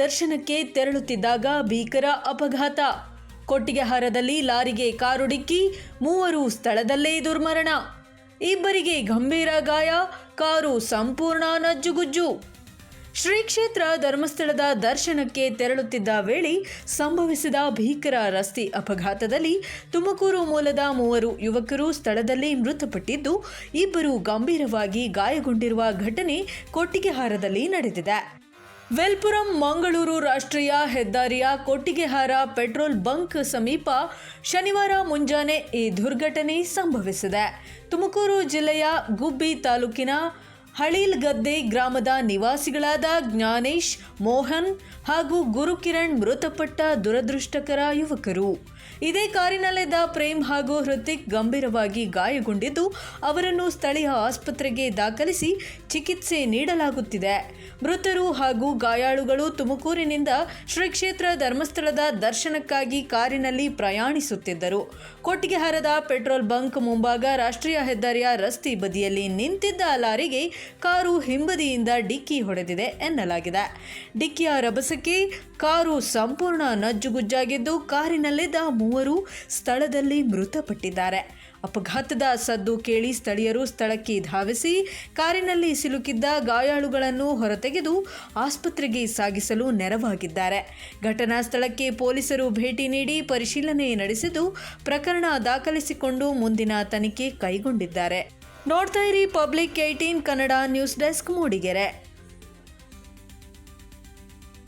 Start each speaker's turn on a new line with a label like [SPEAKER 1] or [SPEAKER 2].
[SPEAKER 1] ದರ್ಶನಕ್ಕೆ ತೆರಳುತ್ತಿದ್ದಾಗ ಭೀಕರ ಅಪಘಾತ. ಕೊಟ್ಟಿಗೆಹಾರದಲ್ಲಿ ಲಾರಿಗೆ ಕಾರು ಡಿಕ್ಕಿ, 3 ಸ್ಥಳದಲ್ಲೇ ದುರ್ಮರಣ. ಇಬ್ಬರಿಗೆ ಗಂಭೀರ ಗಾಯ, ಕಾರು ಸಂಪೂರ್ಣ ನಜ್ಜುಗುಜ್ಜು. ಶ್ರೀ ಕ್ಷೇತ್ರ ಧರ್ಮಸ್ಥಳದ ದರ್ಶನಕ್ಕೆ ತೆರಳುತ್ತಿದ್ದ ವೇಳೆ ಸಂಭವಿಸಿದ ಭೀಕರ ರಸ್ತೆ ಅಪಘಾತದಲ್ಲಿ ತುಮಕೂರು ಮೂಲದ 3 ಯುವಕರು ಸ್ಥಳದಲ್ಲೇ ಮೃತಪಟ್ಟಿದ್ದು, ಇಬ್ಬರು ಗಂಭೀರವಾಗಿ ಗಾಯಗೊಂಡಿರುವ ಘಟನೆ ಕೊಟ್ಟಿಗೆಹಾರದಲ್ಲಿ ನಡೆದಿದೆ. ವೆಲ್ಪುರಂ ಮಂಗಳೂರು ರಾಷ್ಟ್ರೀಯ ಹೆದ್ದಾರಿಯ ಕೊಟ್ಟಿಗೆಹಾರ ಪೆಟ್ರೋಲ್ ಬಂಕ್ ಸಮೀಪ ಶನಿವಾರ ಮುಂಜಾನೆ ಈ ದುರ್ಘಟನೆ ಸಂಭವಿಸಿದೆ. ತುಮಕೂರು ಜಿಲ್ಲೆಯ ಗುಬ್ಬಿ ತಾಲೂಕಿನ ಹಳೀಲ್ಗದ್ದೆ ಗ್ರಾಮದ ನಿವಾಸಿಗಳಾದ ಜ್ಞಾನೇಶ್, ಮೋಹನ್ ಹಾಗೂ ಗುರುಕಿರಣ್ ಮೃತಪಟ್ಟ ದುರದೃಷ್ಟಕರ ಯುವಕರು. ಇದೇ ಕಾರಿನಲ್ಲಿದ್ದ ಪ್ರೇಮ್ ಹಾಗೂ ಹೃತಿಕ್ ಗಂಭೀರವಾಗಿ ಗಾಯಗೊಂಡಿದ್ದು, ಅವರನ್ನು ಸ್ಥಳೀಯ ಆಸ್ಪತ್ರೆಗೆ ದಾಖಲಿಸಿ ಚಿಕಿತ್ಸೆ ನೀಡಲಾಗುತ್ತಿದೆ. ಮೃತರು ಹಾಗೂ ಗಾಯಾಳುಗಳು ತುಮಕೂರಿನಿಂದ ಶ್ರೀ ಕ್ಷೇತ್ರ ಧರ್ಮಸ್ಥಳದ ದರ್ಶನಕ್ಕಾಗಿ ಕಾರಿನಲ್ಲಿ ಪ್ರಯಾಣಿಸುತ್ತಿದ್ದರು. ಕೊಟ್ಟಿಗೆಹಾರದ ಪೆಟ್ರೋಲ್ ಬಂಕ್ ಮುಂಭಾಗ ರಾಷ್ಟ್ರೀಯ ಹೆದ್ದಾರಿಯ ರಸ್ತೆ ಬದಿಯಲ್ಲಿ ನಿಂತಿದ್ದ ಲಾರಿಗೆ ಕಾರು ಹಿಂಬದಿಯಿಂದ ಡಿಕ್ಕಿ ಹೊಡೆದಿದೆ ಎನ್ನಲಾಗಿದೆ. ಡಿಕ್ಕಿಯ ರಭಸಕ್ಕೆ ಕಾರು ಸಂಪೂರ್ಣ ನಜ್ಜುಗುಜ್ಜಾಗಿದ್ದು, ಕಾರಿನಲ್ಲಿದ್ದ 3 ಸ್ಥಳದಲ್ಲಿ ಮೃತಪಟ್ಟಿದ್ದಾರೆ. ಅಪಘಾತದ ಸದ್ದು ಕೇಳಿ ಸ್ಥಳೀಯರು ಸ್ಥಳಕ್ಕೆ ಧಾವಿಸಿ ಕಾರಿನಲ್ಲಿ ಸಿಲುಕಿದ್ದ ಗಾಯಾಳುಗಳನ್ನು ಹೊರತೆಗೆದು ಆಸ್ಪತ್ರೆಗೆ ಸಾಗಿಸಲು ನೆರವಾಗಿದ್ದಾರೆ. ಘಟನಾ ಸ್ಥಳಕ್ಕೆ ಪೊಲೀಸರು ಭೇಟಿ ನೀಡಿ ಪರಿಶೀಲನೆ ನಡೆಸಿದ್ದು, ಪ್ರಕರಣ ದಾಖಲಿಸಿಕೊಂಡು ಮುಂದಿನ ತನಿಖೆ ಕೈಗೊಂಡಿದ್ದಾರೆ. ನೋಡ್ತಾ ಇರಿ public 18 Kannada news desk, Mudigere.